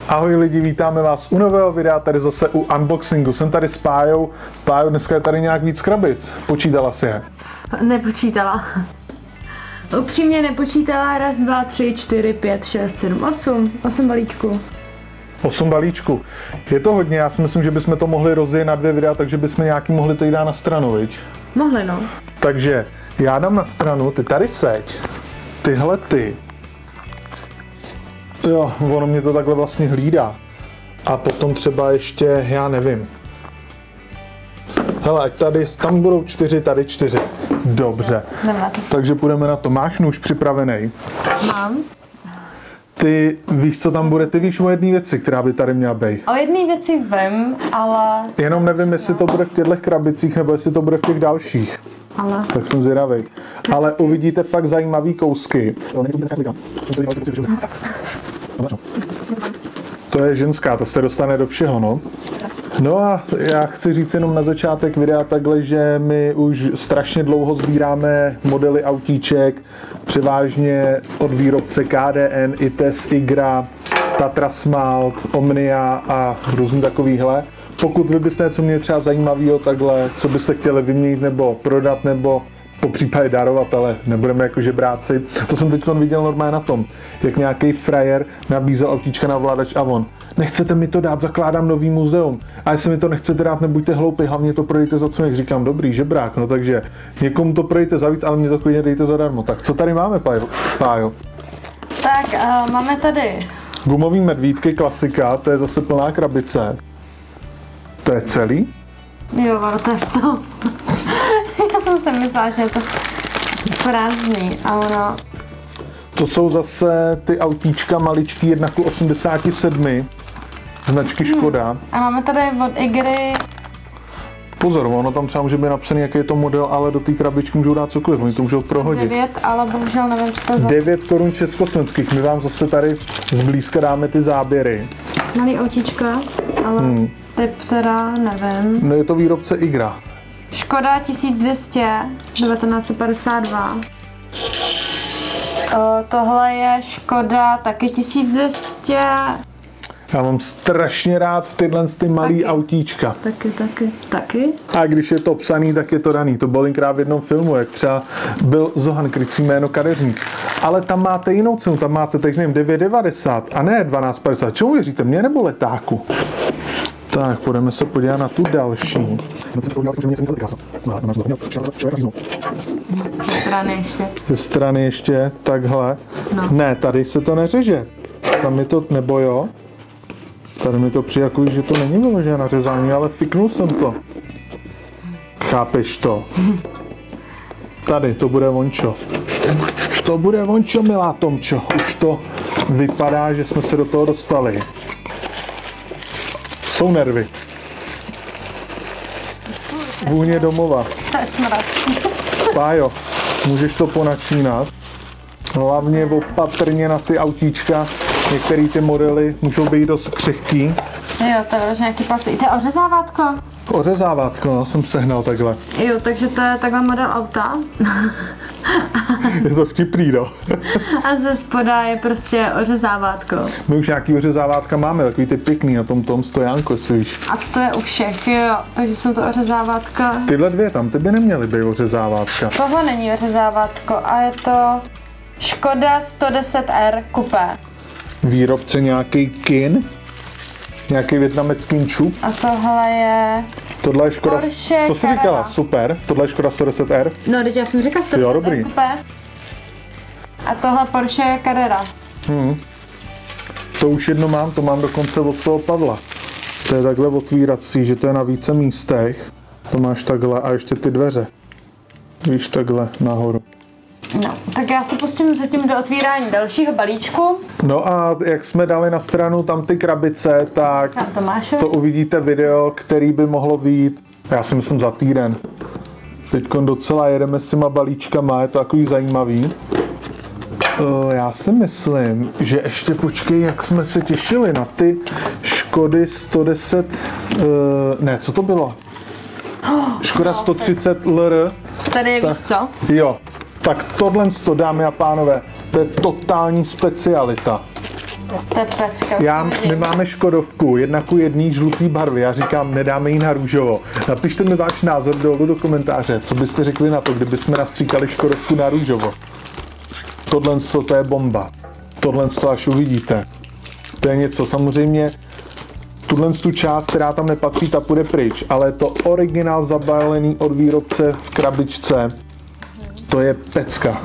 Ahoj lidi, vítáme vás u nového videa, tady zase u unboxingu. Jsem tady s Pájou. Pájo, dneska je tady nějak víc krabic. Počítala si je? Nepočítala. Upřímně nepočítala. 1, 2, 3, 4, 5, 6, 7, 8. 8 balíčků. 8 balíčků. Je to hodně, já si myslím, že bychom to mohli rozdělit na 2 videa, takže bychom nějaký mohli to jít dát na stranu, viď? Mohli, no. Takže já dám na stranu, ty tady seď. Tyhle ty. Jo, ono mě to takhle vlastně hlídá. A potom třeba ještě, já nevím. Hele, tady, tam budou 4, tady 4. Dobře. Takže půjdeme na to. Máš nůž připravený? Mám. Ty víš, co tam bude? Ty víš o jedné věci, která by tady měla být. O jedné věci vím, ale... Jenom nevím, jestli to bude v těchto krabicích, nebo jestli to bude v těch dalších. Ale... Tak jsem zvědavý. Ale uvidíte fakt zajímavý kousky. To je ženská, to se dostane do všeho, no. No a já chci říct jenom na začátek videa takhle, že my už strašně dlouho sbíráme modely autíček, převážně od výrobce KDN, ITES, IGRA, Tatra Smalt, Omnia a různý takovýhle. Pokud vy byste něco měli třeba zajímavého takhle, co byste chtěli vyměnit nebo prodat nebo po případě darovat, ale nebudeme jako žebráci. To jsem teď viděl normálně na tom, jak nějaký frajer nabízel autíčka na ovladač a on: nechcete mi to dát, zakládám nový muzeum. A jestli mi to nechcete dát, nebuďte hloupí, hlavně to projděte za co, říkám, dobrý, žebrák, no takže někomu to projděte za víc, ale mě to klidně dejte zadarmo. Tak co tady máme, Pájo? Tak, máme tady gumový medvídky, klasika, to je zase plná krabice. To je celý? Jo, ale to je v tom. Já jsem si myslela, že je to prázdný, a ono... To jsou zase ty autíčka maličký 1:87, značky Škoda. A máme tady od IGRY... Pozor, ono tam třeba může být napsaný, jaký je to model, ale do té krabičky můžou dát cokoliv, oni to můžou prohodit. 9, ale bohužel nevím, co to za... 9 korun československých, my vám zase tady zblízka dáme ty záběry. Malý autíčka, ale typ teda nevím. No je to výrobce IGRA. Škoda 1200, 1952. Tohle je Škoda taky 1200. Já mám strašně rád tyhle ty malý autíčka. Taky. A když je to psaný, tak je to daný. To bylo linkrát v jednom filmu, jak třeba byl Zohan, krycí jméno Kadeřník. Ale tam máte jinou cenu, tam máte, tak nevím, 9,90 a ne 12,50. Čemu věříte, mě nebo letáku? Tak, půjdeme se podívat na tu další. Ze strany ještě, takhle. No. Ne, tady se to neřeže. Tam je to, nebo jo? Tady mi to přijde, že to není vyložené na řezání, ale fiknul jsem to. Chápeš to? Tady, to bude vončo. To bude vončo, milá Tomčo. Už to vypadá, že jsme se do toho dostali. Jsou nervy. Vůně domova. To je smrad. Pájo, můžeš to ponačínat. Hlavně opatrně na ty autíčka. Některé ty modely můžou být dost křehký. Jo, to je nějaký plastik. To je ořezávátko? Ořezávátko, no, jsem sehnal takhle. Jo, takže to je takhle model auta. Je to vtipný, no. A ze spoda je prostě ořezávátko. My už nějaký ořezávátka máme, takový ty pěkný na tom stojánku, jestli víš. A to je u všech, jo, takže jsou to ořezávátka. Tyhle dvě tam, ty by neměly být ořezávátka. Tohle není ořezávátko a je to Škoda 110R Coupé. Výrobce nějaký Kin? Nějaký vietnamecký čup? A tohle je... Tohle je Škoda... Porsche Co jsi říkala? Super. Tohle je Škoda 110R? No, teď já jsem říkala 110R jo, dobrý. Coupé. A tohle Porsche Carrera. To už jedno mám, to mám dokonce od toho Pavla. To je takhle otvírací, že to je na více místech. To máš takhle a ještě ty dveře. Víš, takhle nahoru. No, tak já se pustím zatím do otvírání dalšího balíčku. No a jak jsme dali na stranu tam ty krabice, tak to uvidíte video, který by mohlo být, já si myslím, za týden. Teďkon docela jedeme s těma balíčkama, je to takový zajímavý. Já si myslím, že ještě počkej, jak jsme se těšili na ty Škody 110, ne, co to bylo? Škoda 130 LR. Tady je, víš co? Jo. Tak tohle, dámy a pánové, to je totální specialita. To je pecka. My máme Škodovku 1:1 žlutý barvy, já říkám, nedáme ji na růžovo. Napište mi váš názor dolů do komentáře, co byste řekli na to, kdybychom nastříkali Škodovku na růžovo. Tohle to je bomba. Tohle to až uvidíte. To je něco, samozřejmě tuhle tu část, která tam nepatří, ta půjde pryč, ale to originál zabalený od výrobce v krabičce, to je pecka.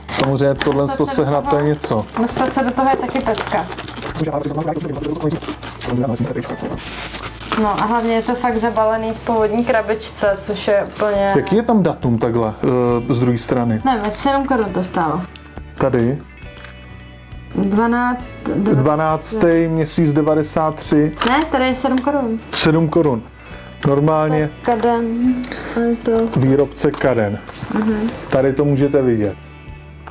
Samozřejmě tohle to sehnat, to je něco. Dostat se do toho je taky pecka. No a hlavně je to fakt zabalený v původní krabičce, což je úplně... Jaký je tam datum takhle z druhé strany? Nevím, 7 korun to stálo. Tady? 12. měsíc 93. Ne, tady je 7 korun. 7 korun. Normálně Kaden. výrobce Kaden. Tady to můžete vidět.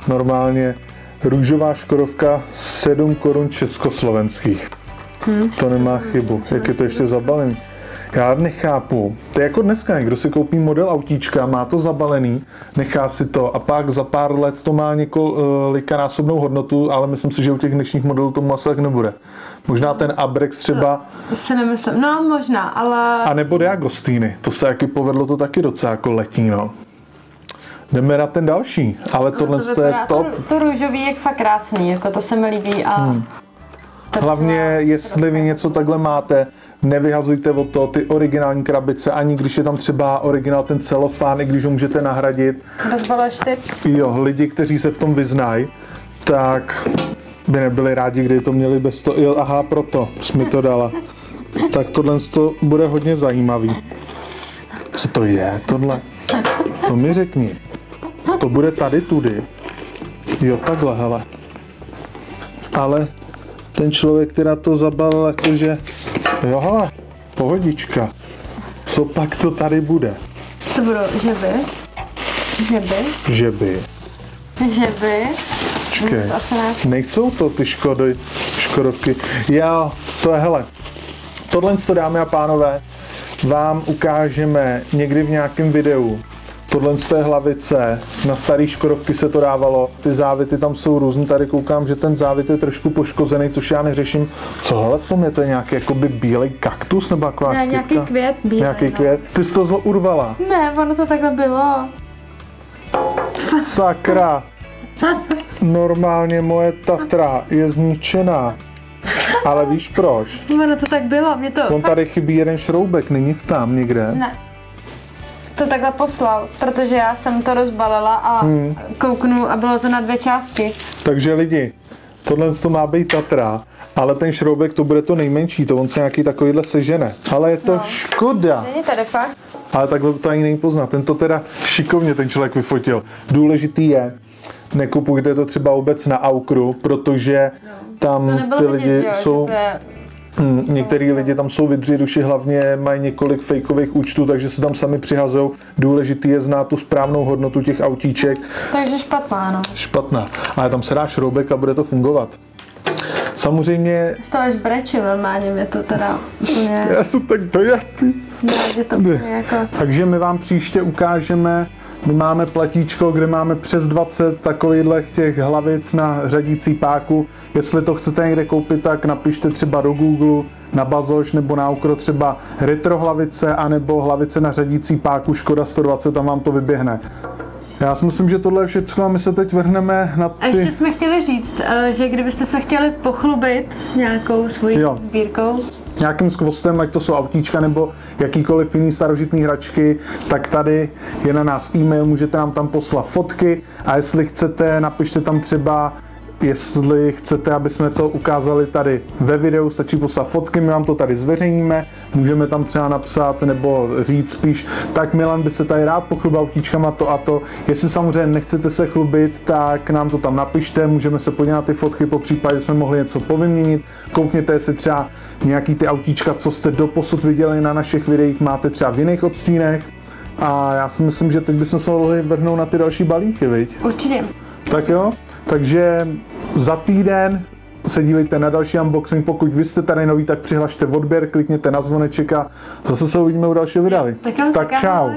Normálně růžová Škodovka 7 korun československých. To nemá chybu. Jak je to ještě zabalený? Já nechápu. To je jako dneska, někdo si koupí model autíčka, má to zabalený, nechá si to a pak za pár let to má několikanásobnou hodnotu, ale myslím si, že u těch dnešních modelů tomu asi tak nebude. Možná ten Abrex třeba... Si nemyslím. No, možná, ale... A nebo D'Agostini. To se taky povedlo, to taky docela jako letí, no. Jdeme na ten další, ale tohle je top. To růžový je fakt krásný, jako to se mi líbí a... Hlavně, jestli vy něco takhle máte, nevyhazujte od toho ty originální krabice, ani když je tam třeba originál ten celofán, i když ho můžete nahradit. Rozbaluješ ty? Jo, lidi, kteří se v tom vyznají, tak by nebyli rádi, kdyby to měli bez toho. Jo, aha, proto jsi mi to dala. Tak tohle to bude hodně zajímavý. Co to je, tohle? To mi řekni. To bude tady, tudy. Jo, takhle, hele. Ale ten člověk, která to zabalil, jakože... Jo, hele, pohodička. Co pak to tady bude? To budou žeby. Žeby. Počkej, nejsou to ty Škodovky. Jo, to je, hele, tohle, dámy a pánové, vám ukážeme někdy v nějakém videu. Tohle je hlavice, na starý Škodovky se to dávalo, ty závity tam jsou různý, tady koukám, že ten závit je trošku poškozený, což já neřeším. Co hele v tom je, to je nějaký jakoby bílej kaktus nebo taková kytka? Nějaký květ bílej. Nějaký květ. Ty jsi to zlo urvala. Ne, ono to takhle bylo. Sakra. Normálně moje Tatra je zničená. Ale víš proč? Ono to tak bylo, mě to... On tady chybí jeden šroubek, není v tam někde? Ne. To takhle poslal, protože já jsem to rozbalila a kouknu a bylo to na 2 části. Takže lidi, tohle to má být Tatra, ale ten šroubek to bude to nejmenší, to on se nějaký takovýhle sežene. Ale je to škoda. Není tady fakt. Ale takhle to ani není poznat. Ten to teda šikovně ten člověk vyfotil. Důležitý je, nekupujte to třeba vůbec na Aukru, protože tam ty lidi jsou... Některý lidi tam jsou vydři duši, hlavně mají několik fejkových účtů, takže se tam sami přihazují. Důležitý je znát tu správnou hodnotu těch autíček. Takže špatná, no. Špatná. Ale tam se dá šroubek a bude to fungovat. Samozřejmě... Z toho až brečím normálně, mě to teda úplně... Já jsem tak dojatý. Je to úplně jako... Takže my vám příště ukážeme, my máme platíčko, kde máme přes 20 takovýchhle těch hlavic na řadící páku. Jestli to chcete někde koupit, tak napište třeba do Google, na Bazoš nebo na Aukro třeba retro hlavice, anebo hlavice na řadící páku Škoda 120, tam vám to vyběhne. Já si myslím, že tohle je všechno a my se teď vrhneme na ty... A ještě jsme chtěli říct, že kdybyste se chtěli pochlubit nějakou svojí sbírkou, nějakým skvostem, ať to jsou autíčka nebo jakýkoliv jiný starožitný hračky, tak tady je na nás e-mail, můžete nám tam poslat fotky a jestli chcete, napište tam třeba, jestli chcete, aby jsme to ukázali tady ve videu, stačí poslat fotky, my vám to tady zveřejníme, můžeme tam třeba napsat nebo říct spíš, tak Milan by se tady rád pochlubil autíčkama to a to. Jestli samozřejmě nechcete se chlubit, tak nám to tam napište, můžeme se podívat na ty fotky, po případě jsme mohli něco povyměnit. Koukněte, jestli třeba nějaký ty autíčka, co jste doposud viděli na našich videích, máte třeba v jiných odstínech. A já si myslím, že teď bychom se mohli vrhnout na ty další balíky, viď? Určitě. Tak jo, takže za týden se dívejte na další unboxing. Pokud vy jste tady noví, tak přihlašte odběr, klikněte na zvoneček a zase se uvidíme u dalšího videa. Tak čau.